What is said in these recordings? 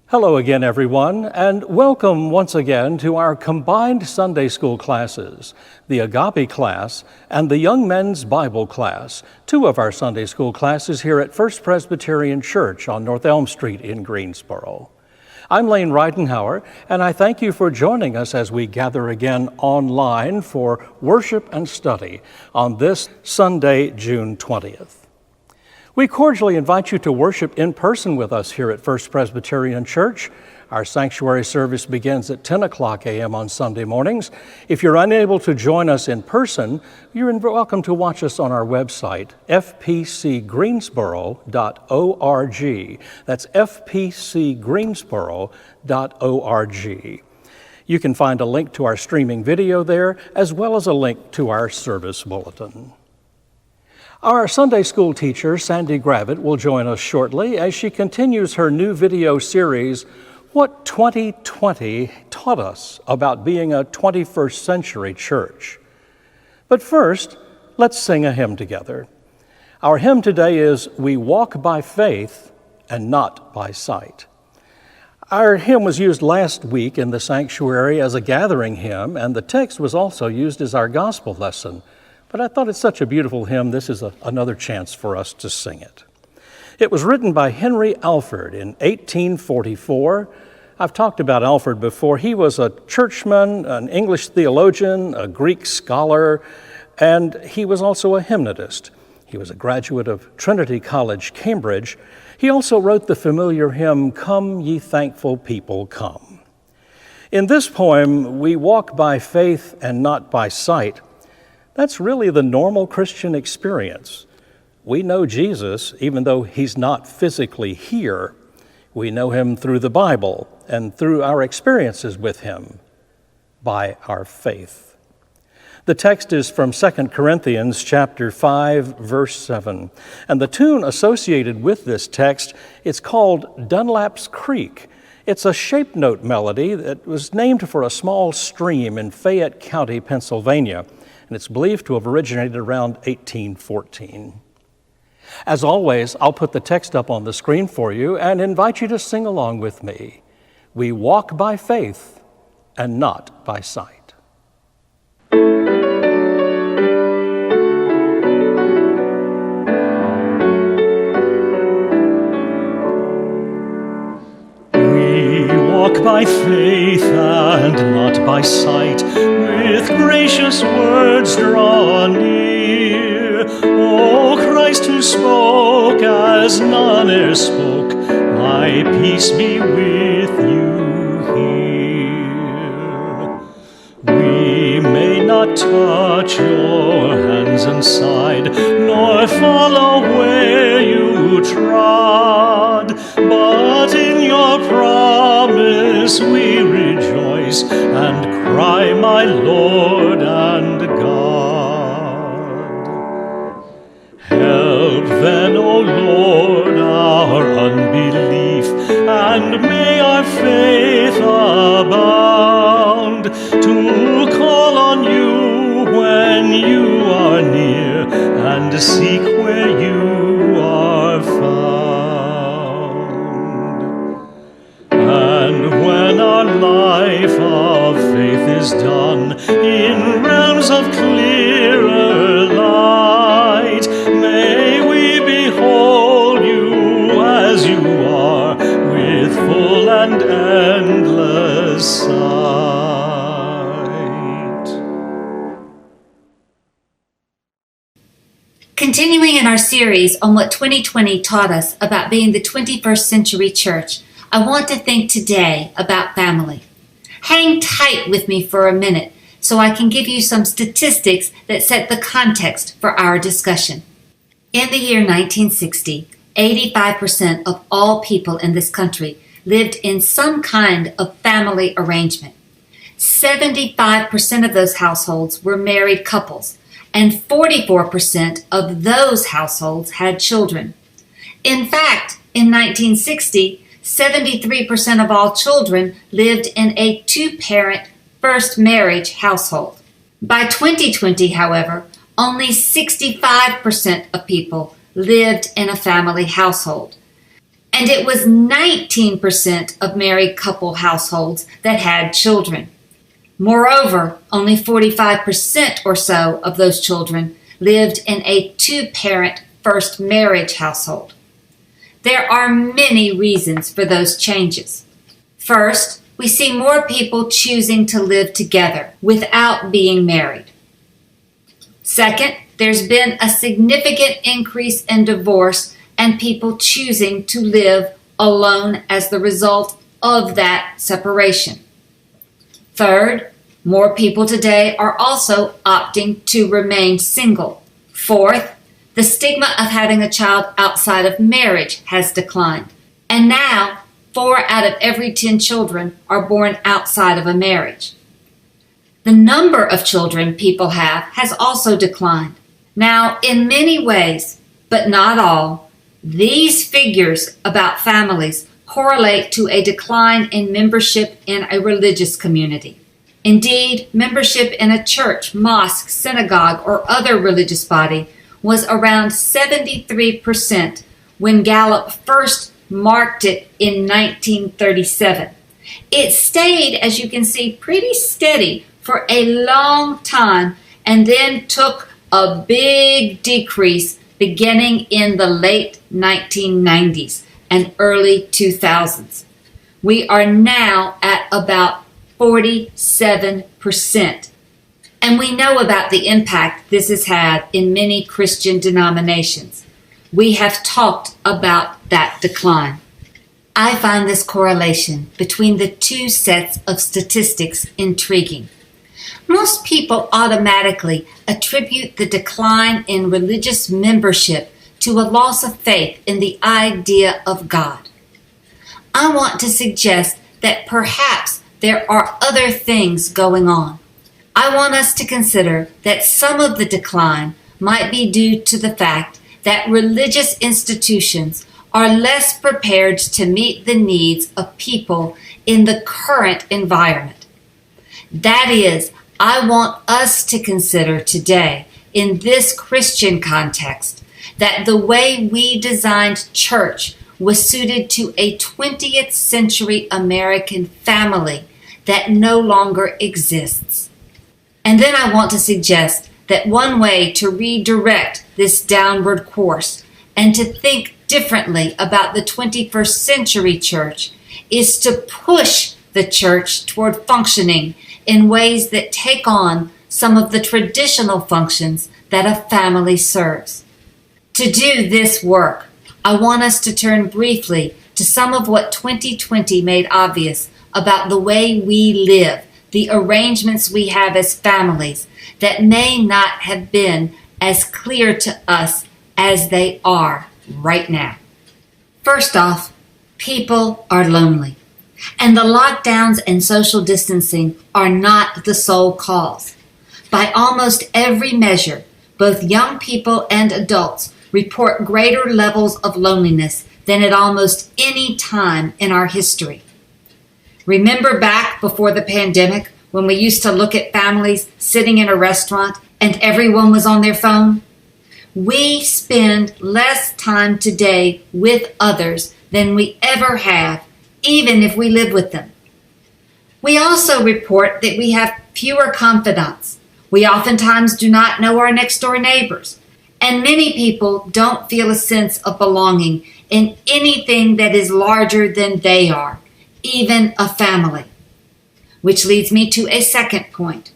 Hello again, everyone, and welcome once again to our combined Sunday school classes, the Agape class and the Young Men's Bible class, two of our Sunday school classes here at First Presbyterian Church on North Elm Street in Greensboro. I'm Lane Reidenhauer, and I thank you for joining us as we gather again online for worship and study on this Sunday, June 20th. We cordially invite you to worship in person with us here at First Presbyterian Church. Our sanctuary service begins at 10 o'clock a.m. on Sunday mornings. If you're unable to join us in person, you're welcome to watch us on our website, fpcgreensboro.org. That's fpcgreensboro.org. You can find a link to our streaming video there, as well as a link to our service bulletin. Our Sunday school teacher, Sandie Gravett, will join us shortly as she continues her new video series, What 2020 Taught Us About Being a 21st Century Church. But first, let's sing a hymn together. Our hymn today is, We Walk by Faith and Not by Sight. Our hymn was used last week in the sanctuary as a gathering hymn, and the text was also used as our gospel lesson. But I thought it's such a beautiful hymn, this is another chance for us to sing it. It was written by Henry Alford in 1844. I've talked about Alford before. He was a churchman, an English theologian, a Greek scholar, and he was also a hymnodist. He was a graduate of Trinity College, Cambridge. He also wrote the familiar hymn, Come, Ye Thankful People, Come. In this poem, we walk by faith and not by sight. That's really the normal Christian experience. We know Jesus, even though he's not physically here. We know him through the Bible and through our experiences with him by our faith. The text is from 2 Corinthians chapter 5, verse 7. And the tune associated with this text, it's called Dunlap's Creek. It's a shape note melody that was named for a small stream in Fayette County, Pennsylvania, and it's believed to have originated around 1814. As always, I'll put the text up on the screen for you and invite you to sing along with me. We walk by faith and not by sight. We walk by faith and not by sight, with gracious words draw near. O Christ who spoke as none e'er spoke, my peace be with you here. We may not touch your hands and side, nor follow where you trod, but in your promise we rejoice and cry, my Lord and God. Help then, O Lord, our unbelief, and may our faith abound, to call on you when you are near, and seek where you are found. And when our life of faith is done in realms of clearer light, may we behold you as you are, with full and endless sight. Continuing in our series on what 2020 taught us about being the 21st century church, I want to think today about family. Hang tight with me for a minute so I can give you some statistics that set the context for our discussion. In the year 1960, 85% of all people in this country lived in some kind of family arrangement. 75% of those households were married couples, and 44% of those households had children. In fact, in 1960, 73% of all children lived in a two-parent first marriage household. By 2020, however, only 65% of people lived in a family household. And it was 19% of married couple households that had children. Moreover, only 45% or so of those children lived in a two-parent first marriage household. There are many reasons for those changes. First, we see more people choosing to live together without being married. Second, there's been a significant increase in divorce and people choosing to live alone as the result of that separation. Third, more people today are also opting to remain single. Fourth, the stigma of having a child outside of marriage has declined. And now, 4 out of every 10 children are born outside of a marriage. The number of children people have has also declined. Now, in many ways, but not all, these figures about families correlate to a decline in membership in a religious community. Indeed, membership in a church, mosque, synagogue, or other religious body was around 73% when Gallup first marked it in 1937. It stayed, as you can see, pretty steady for a long time and then took a big decrease beginning in the late 1990s and early 2000s. We are now at about 47%. And we know about the impact this has had in many Christian denominations. We have talked about that decline. I find this correlation between the two sets of statistics intriguing. Most people automatically attribute the decline in religious membership to a loss of faith in the idea of God. I want to suggest that perhaps there are other things going on. I want us to consider that some of the decline might be due to the fact that religious institutions are less prepared to meet the needs of people in the current environment. That is, I want us to consider today, in this Christian context, that the way we designed church was suited to a 20th century American family that no longer exists. And then I want to suggest that one way to redirect this downward course and to think differently about the 21st century church is to push the church toward functioning in ways that take on some of the traditional functions that a family serves. To do this work, I want us to turn briefly to some of what 2020 made obvious about the way we live, the arrangements we have as families that may not have been as clear to us as they are right now. First off, people are lonely, and the lockdowns and social distancing are not the sole cause. By almost every measure, both young people and adults report greater levels of loneliness than at almost any time in our history. Remember back before the pandemic when we used to look at families sitting in a restaurant and everyone was on their phone? We spend less time today with others than we ever have, even if we live with them. We also report that we have fewer confidants. We oftentimes do not know our next-door neighbors, and many people don't feel a sense of belonging in anything that is larger than they are, even a family. Which leads me to a second point.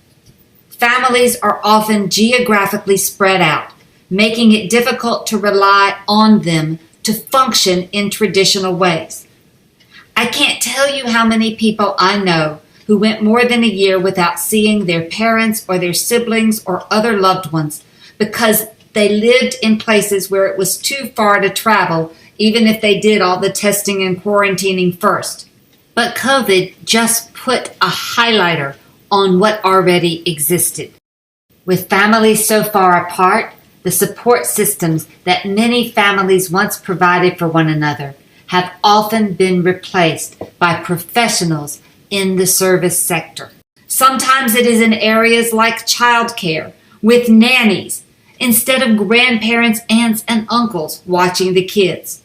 Families are often geographically spread out, making it difficult to rely on them to function in traditional ways. I can't tell you how many people I know who went more than a year without seeing their parents or their siblings or other loved ones because they lived in places where it was too far to travel, even if they did all the testing and quarantining first. But COVID just put a highlighter on what already existed. With families so far apart, the support systems that many families once provided for one another have often been replaced by professionals in the service sector. Sometimes it is in areas like childcare, with nannies, instead of grandparents, aunts, and uncles watching the kids.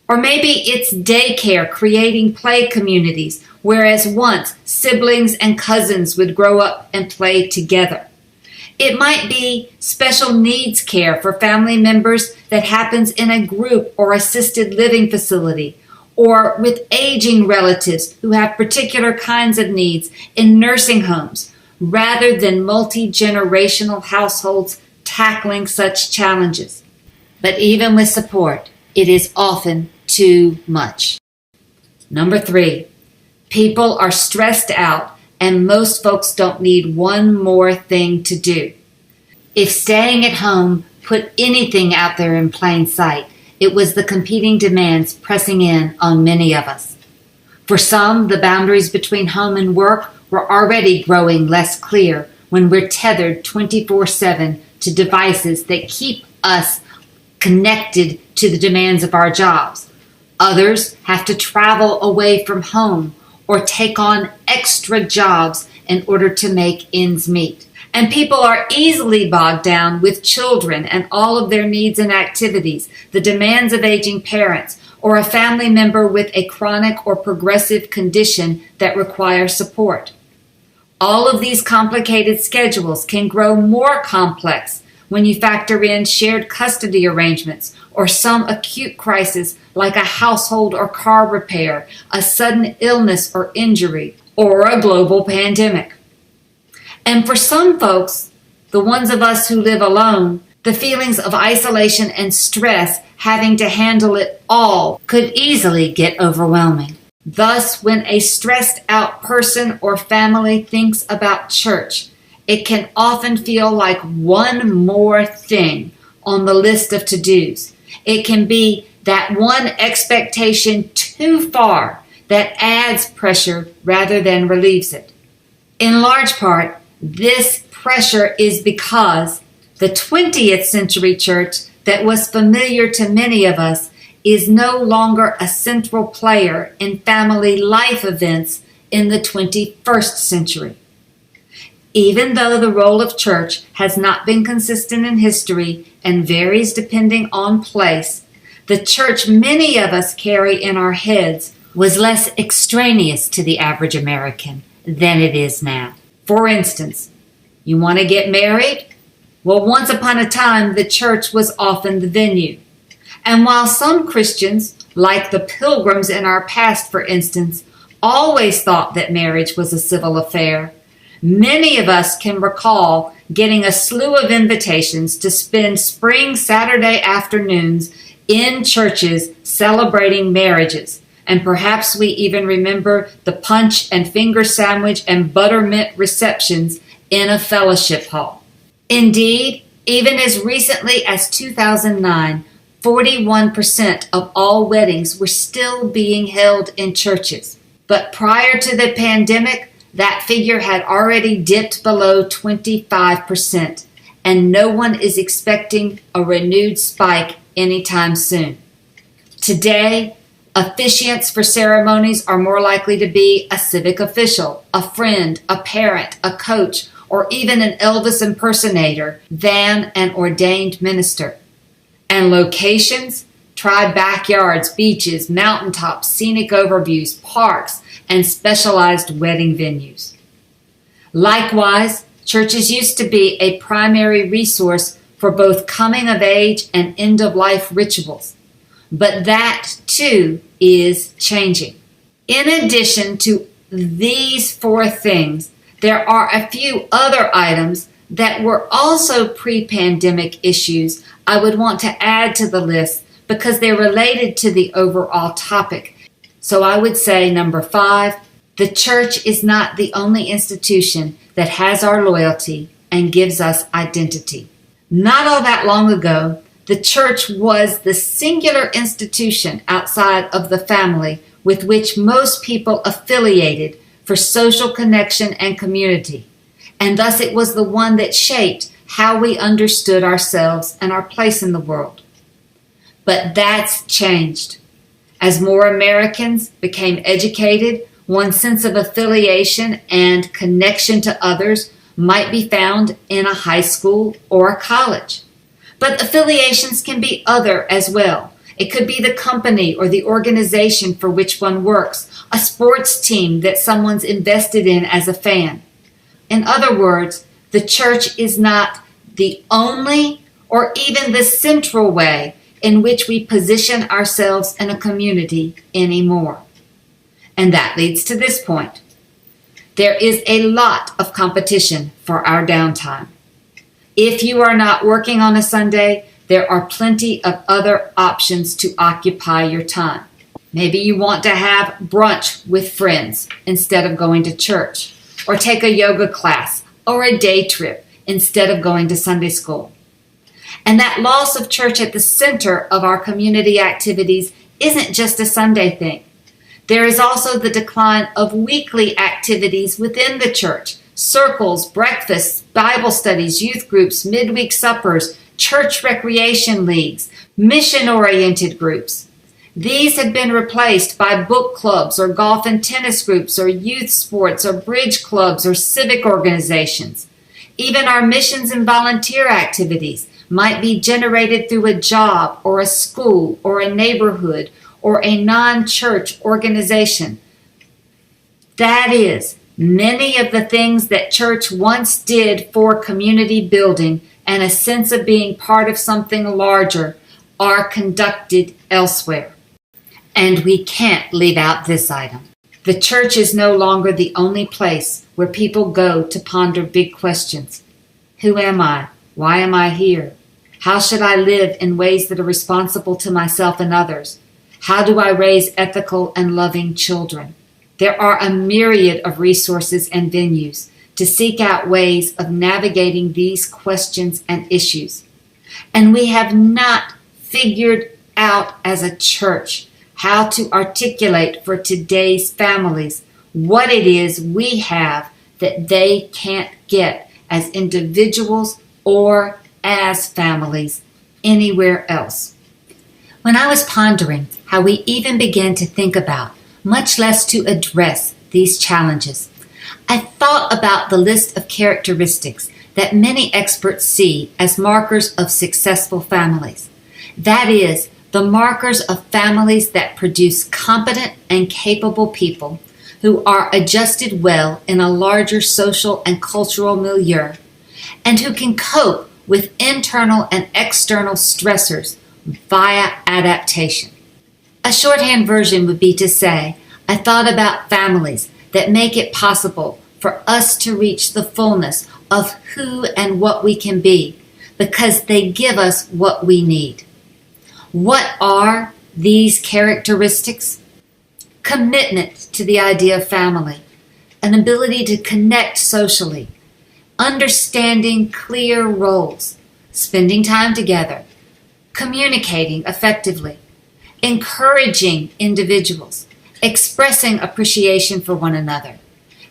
Or maybe it's daycare creating play communities, whereas once siblings and cousins would grow up and play together. It might be special needs care for family members that happens in a group or assisted living facility, or with aging relatives who have particular kinds of needs in nursing homes, rather than multi-generational households tackling such challenges. But even with support, it is often too much. Number 3, people are stressed out and most folks don't need one more thing to do. If staying at home put anything out there in plain sight, it was the competing demands pressing in on many of us. For some, the boundaries between home and work were already growing less clear when we're tethered 24/7 to devices that keep us connected to the demands of our jobs. Others have to travel away from home or take on extra jobs in order to make ends meet. And people are easily bogged down with children and all of their needs and activities, the demands of aging parents, or a family member with a chronic or progressive condition that requires support. All of these complicated schedules can grow more complex when you factor in shared custody arrangements or some acute crisis like a household or car repair, a sudden illness or injury, or a global pandemic. And for some folks, the ones of us who live alone, the feelings of isolation and stress having to handle it all could easily get overwhelming. Thus, when a stressed out person or family thinks about church, it can often feel like one more thing on the list of to-dos. It can be that one expectation too far that adds pressure rather than relieves it. In large part, this pressure is because the 20th century church that was familiar to many of us is no longer a central player in family life events in the 21st century. Even though the role of church has not been consistent in history and varies depending on place, the church many of us carry in our heads was less extraneous to the average American than it is now. For instance, you want to get married? Well, once upon a time, the church was often the venue. And while some Christians, like the Pilgrims in our past, for instance, always thought that marriage was a civil affair, many of us can recall getting a slew of invitations to spend spring Saturday afternoons in churches celebrating marriages. And perhaps we even remember the punch and finger sandwich and buttermint receptions in a fellowship hall. Indeed, even as recently as 2009, 41% of all weddings were still being held in churches. But prior to the pandemic, that figure had already dipped below 25%, and no one is expecting a renewed spike anytime soon. Today, officiants for ceremonies are more likely to be a civic official, a friend, a parent, a coach, or even an Elvis impersonator than an ordained minister. And locations? Try backyards, beaches, mountaintops, scenic overviews, parks, and specialized wedding venues. Likewise, churches used to be a primary resource for both coming of age and end of life rituals. But that, too, is changing. In addition to these 4 things, there are a few other items that were also pre-pandemic issues I would want to add to the list because they're related to the overall topic. So I would say number 5, the church is not the only institution that has our loyalty and gives us identity. Not all that long ago, the church was the singular institution outside of the family with which most people affiliated for social connection and community, and thus it was the one that shaped how we understood ourselves and our place in the world. But that's changed. As more Americans became educated, one sense of affiliation and connection to others might be found in a high school or a college. But affiliations can be other as well, It could be the company or the organization for which one works, a sports team that someone's invested in as a fan. In other words, the church is not the only or even the central way in which we position ourselves in a community anymore. And that leads to this point. There is a lot of competition for our downtime. If you are not working on a Sunday, there are plenty of other options to occupy your time. Maybe you want to have brunch with friends instead of going to church, or take a yoga class or a day trip instead of going to Sunday school. And that loss of church at the center of our community activities isn't just a Sunday thing. There is also the decline of weekly activities within the church: circles, breakfasts, Bible studies, youth groups, midweek suppers, church recreation leagues, mission-oriented groups. These have been replaced by book clubs or golf and tennis groups or youth sports or bridge clubs or civic organizations. Even our missions and volunteer activities might be generated through a job or a school or a neighborhood or a non-church organization. That is, many of the things that church once did for community building and a sense of being part of something larger are conducted elsewhere. And we can't leave out this item. The church is no longer the only place where people go to ponder big questions. Who am I? Why am I here? How should I live in ways that are responsible to myself and others? How do I raise ethical and loving children? There are a myriad of resources and venues to seek out ways of navigating these questions and issues. And we have not figured out as a church how to articulate for today's families what it is we have that they can't get as individuals or as families anywhere else. When I was pondering how we even began to think about, much less to address, these challenges, I thought about the list of characteristics that many experts see as markers of successful families. That is, the markers of families that produce competent and capable people who are adjusted well in a larger social and cultural milieu, and who can cope with internal and external stressors via adaptation. A shorthand version would be to say, I thought about families that make it possible for us to reach the fullness of who and what we can be, because they give us what we need. What are these characteristics? Commitment to the idea of family, an ability to connect socially, understanding clear roles, spending time together, communicating effectively, encouraging individuals, expressing appreciation for one another,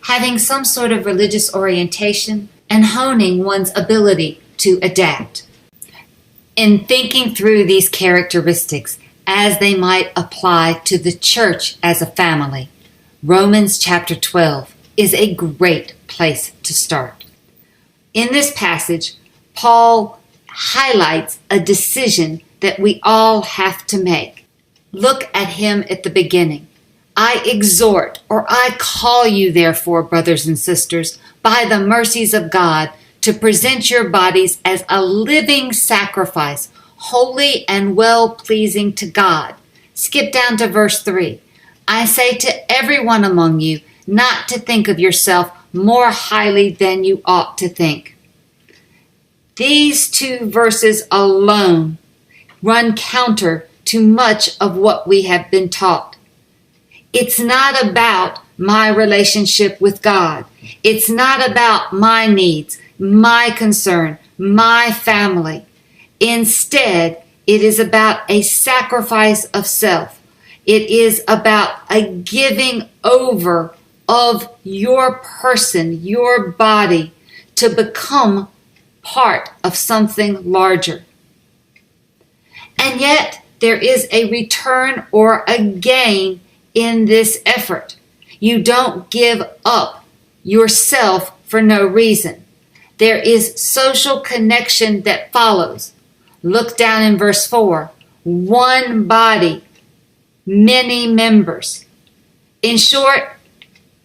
having some sort of religious orientation, and honing one's ability to adapt. In thinking through these characteristics as they might apply to the church as a family, Romans chapter 12 is a great place to start. In this passage, Paul highlights a decision that we all have to make. Look at him at the beginning. I exhort, or I call you, therefore, brothers and sisters, by the mercies of God, to present your bodies as a living sacrifice, holy and well-pleasing to God. Skip down to verse 3. I say to everyone among you not to think of yourself more highly than you ought to think. These two verses alone run counter to much of what we have been taught. It's not about my relationship with God. It's not about my needs, my concern, my family. Instead, it is about a sacrifice of self. It is about a giving over of your person, your body, to become part of something larger. And yet, there is a return or a gain in this effort. You don't give up yourself for no reason. There is social connection that follows. Look down in verse 4. one body, many members. In short,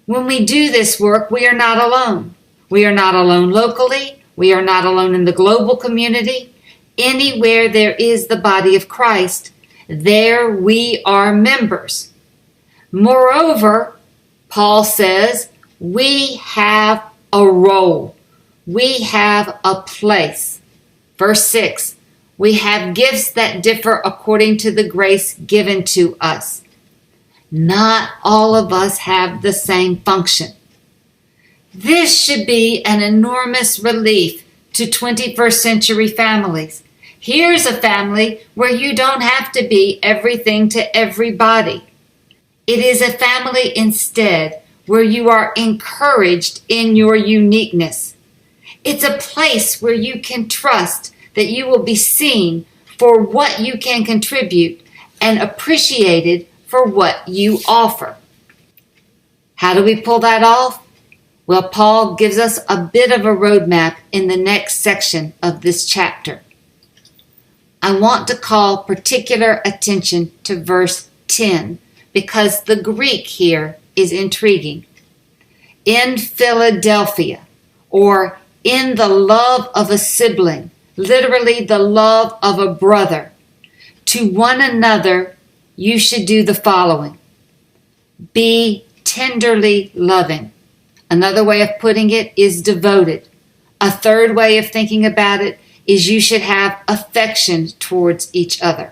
when we do this work, we are not alone. We are not alone locally. We are not alone in the global community. Anywhere there is the body of Christ, there we are members. Moreover, Paul says, we have a role. We have a place. Verse 6, we have gifts that differ according to the grace given to us. Not all of us have the same function. This should be an enormous relief to 21st century families. Here's a family where you don't have to be everything to everybody. It is a family instead where you are encouraged in your uniqueness. It's a place where you can trust that you will be seen for what you can contribute and appreciated for what you offer. How do we pull that off? Well, Paul gives us a bit of a roadmap in the next section of this chapter. I want to call particular attention to verse 10 because the Greek here is intriguing. In Philadelphia, or in the love of a sibling, literally the love of a brother, to one another you should do the following. Be tenderly loving. Another way of putting it is devoted. A third way of thinking about it is you should have affection towards each other.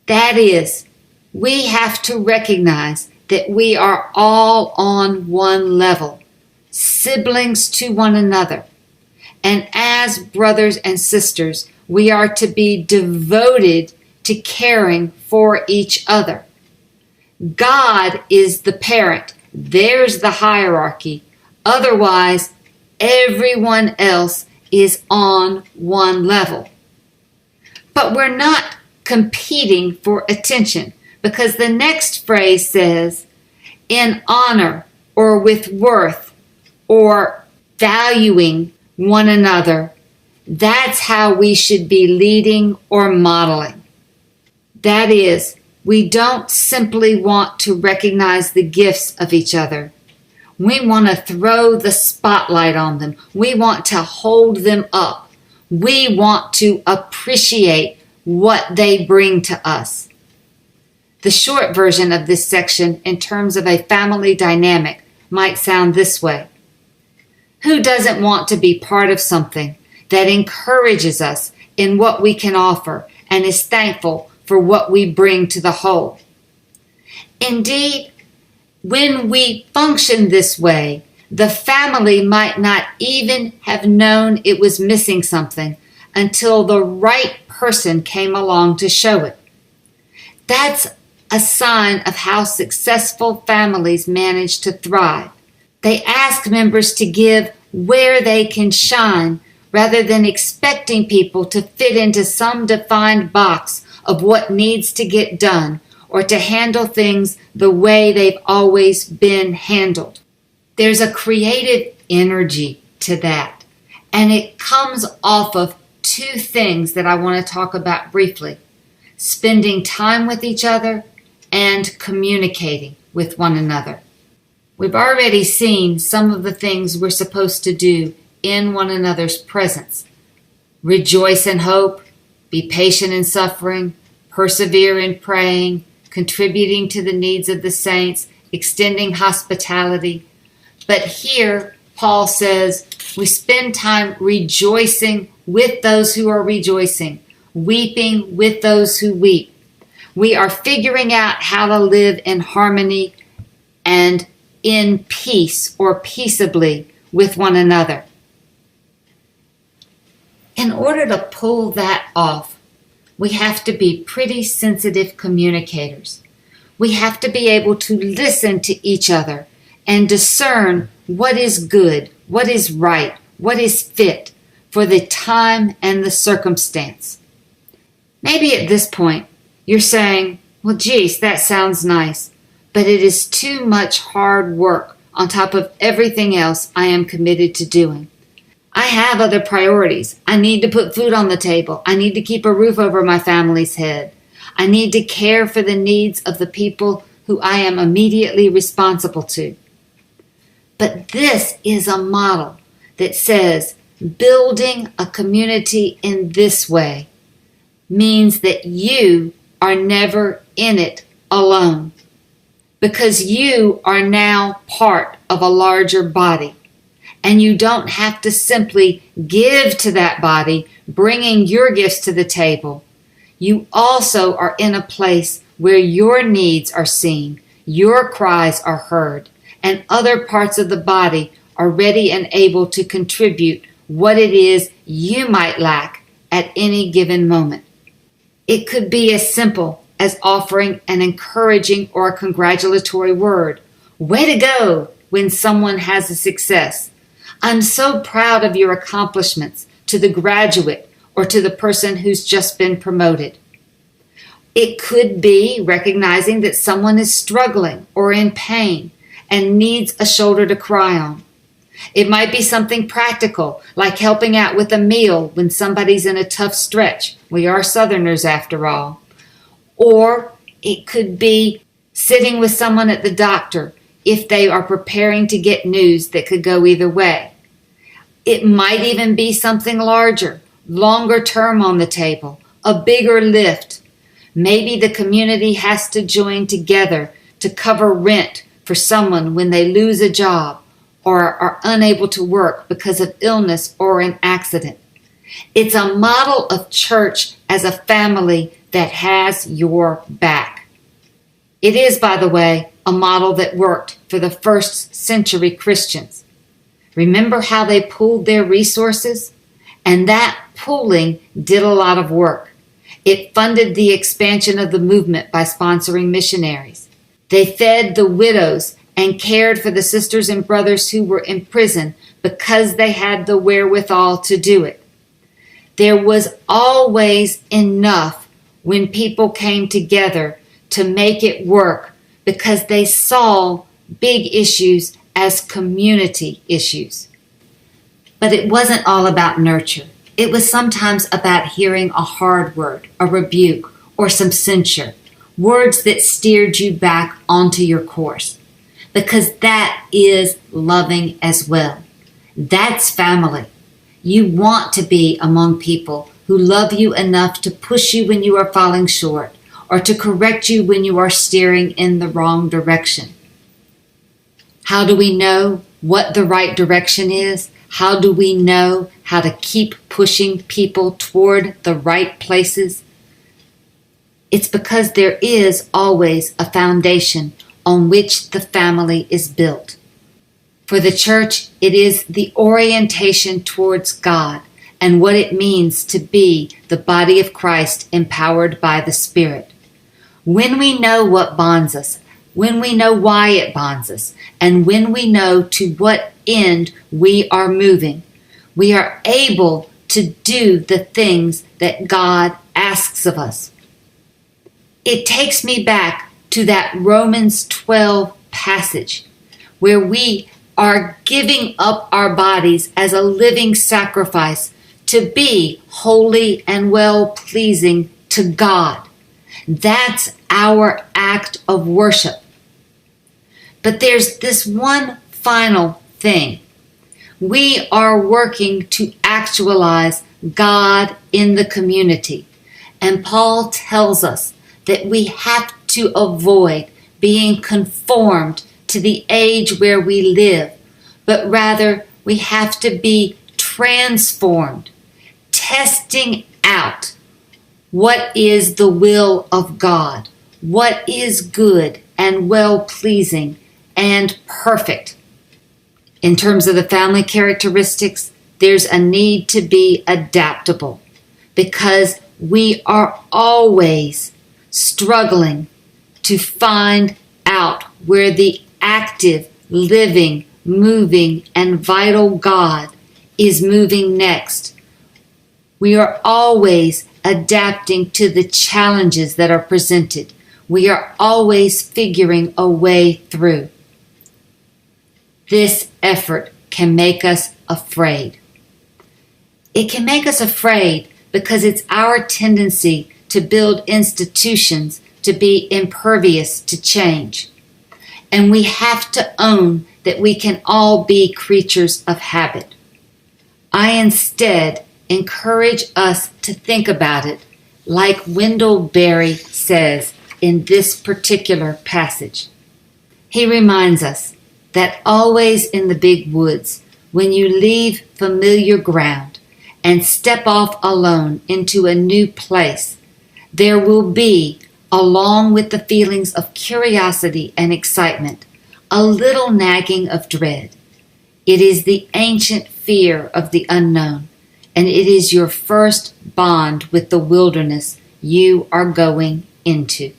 That is, we have to recognize that we are all on one level, siblings to one another. And as brothers and sisters, we are to be devoted to caring for each other. God is the parent. There's the hierarchy. Otherwise, everyone else is on one level. But we're not competing for attention because the next phrase says, in honor or with worth or valuing one another. That's how we should be leading or modeling. That is, we don't simply want to recognize the gifts of each other. We want to throw the spotlight on them. We want to hold them up. We want to appreciate what they bring to us. The short version of this section in terms of a family dynamic might sound this way. Who doesn't want to be part of something that encourages us in what we can offer and is thankful for what we bring to the whole? Indeed, when we function this way, the family might not even have known it was missing something until the right person came along to show it. That's a sign of how successful families manage to thrive. They ask members to give where they can shine rather than expecting people to fit into some defined box of what needs to get done or to handle things the way they've always been handled. There's a creative energy to that, and it comes off of two things that I want to talk about briefly: spending time with each other and communicating with one another. We've already seen some of the things we're supposed to do in one another's presence. Rejoice in hope, be patient in suffering, persevere in praying, contributing to the needs of the saints, extending hospitality. But here, Paul says, we spend time rejoicing with those who are rejoicing, weeping with those who weep. We are figuring out how to live in harmony and in peace or peaceably with one another. In order to pull that off, we have to be pretty sensitive communicators. We have to be able to listen to each other and discern what is good, what is right, what is fit for the time and the circumstance. Maybe at this point, you're saying, well, geez, that sounds nice, but it is too much hard work on top of everything else I am committed to doing. I have other priorities. I need to put food on the table. I need to keep a roof over my family's head. I need to care for the needs of the people who I am immediately responsible to. But this is a model that says building a community in this way means that you are never in it alone, because you are now part of a larger body, and you don't have to simply give to that body, bringing your gifts to the table. You also are in a place where your needs are seen, your cries are heard, and other parts of the body are ready and able to contribute what it is you might lack at any given moment. It could be as simple as offering an encouraging or a congratulatory word. Way to go when someone has a success. I'm so proud of your accomplishments, to the graduate or to the person who's just been promoted. It could be recognizing that someone is struggling or in pain and needs a shoulder to cry on. It might be something practical, like helping out with a meal when somebody's in a tough stretch. We are Southerners after all. Or it could be sitting with someone at the doctor if they are preparing to get news that could go either way. It might even be something larger, longer term on the table, a bigger lift. Maybe the community has to join together to cover rent for someone when they lose a job or are unable to work because of illness or an accident. It's a model of church as a family that has your back. It is, by the way, a model that worked for the first century Christians. Remember how they pooled their resources? And that pooling did a lot of work. It funded the expansion of the movement by sponsoring missionaries. They fed the widows and cared for the sisters and brothers who were in prison because they had the wherewithal to do it. There was always enough when people came together to make it work because they saw big issues as community issues. But it wasn't all about nurture. It was sometimes about hearing a hard word, a rebuke, or some censure, words that steered you back onto your course, because that is loving as well. That's family. You want to be among people who love you enough to push you when you are falling short, or to correct you when you are steering in the wrong direction. How do we know what the right direction is? How do we know how to keep pushing people toward the right places? It's because there is always a foundation on which the family is built. For the church, it is the orientation towards God and what it means to be the body of Christ empowered by the Spirit. When we know what bonds us, when we know why it bonds us, and when we know to what end we are moving, we are able to do the things that God asks of us. It takes me back to that Romans 12 passage where we are giving up our bodies as a living sacrifice to be holy and well-pleasing to God. That's our act of worship. But there's this one final thing. We are working to actualize God in the community. And Paul tells us that we have to avoid being conformed to the age where we live, but rather we have to be transformed, testing out what is the will of God, what is good and well-pleasing and perfect. In terms of the family characteristics, there's a need to be adaptable because we are always struggling to find out where the active, living, moving, and vital God is moving next. We are always adapting to the challenges that are presented. We are always figuring a way through. This effort can make us afraid. It can make us afraid because it's our tendency to build institutions to be impervious to change. And we have to own that we can all be creatures of habit. I instead encourage us to think about it like Wendell Berry says in this particular passage. He reminds us that always in the big woods, when you leave familiar ground and step off alone into a new place, there will be, along with the feelings of curiosity and excitement, a little nagging of dread. It is the ancient fear of the unknown, and it is your first bond with the wilderness you are going into.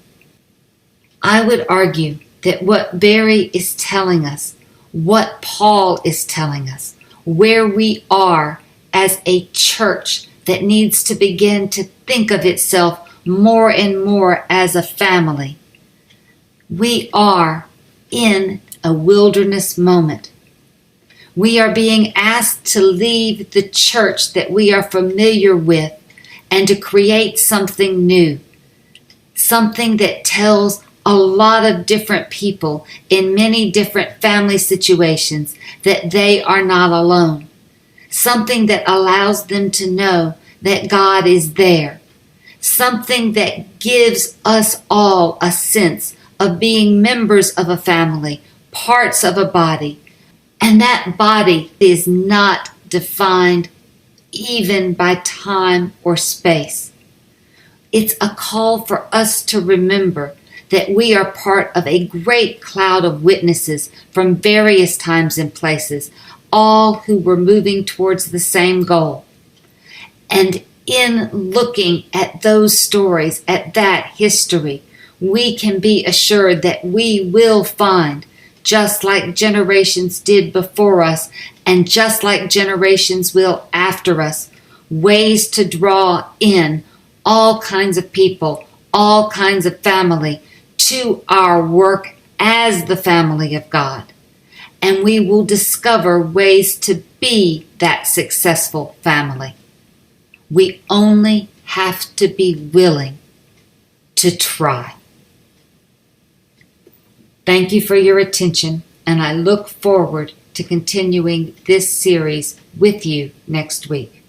I would argue that what Barry is telling us, what Paul is telling us, where we are as a church that needs to begin to think of itself more and more as a family. We are in a wilderness moment. We are being asked to leave the church that we are familiar with and to create something new, something that tells a lot of different people in many different family situations that they are not alone, something that allows them to know that God is there, something that gives us all a sense of being members of a family, parts of a body, and that body is not defined even by time or space. It's a call for us to remember that we are part of a great cloud of witnesses from various times and places, all who were moving towards the same goal. And in looking at those stories, at that history, we can be assured that we will find, just like generations did before us, and just like generations will after us, ways to draw in all kinds of people, all kinds of family to our work as the family of God. And we will discover ways to be that successful family. We only have to be willing to try. Thank you for your attention, and I look forward to continuing this series with you next week.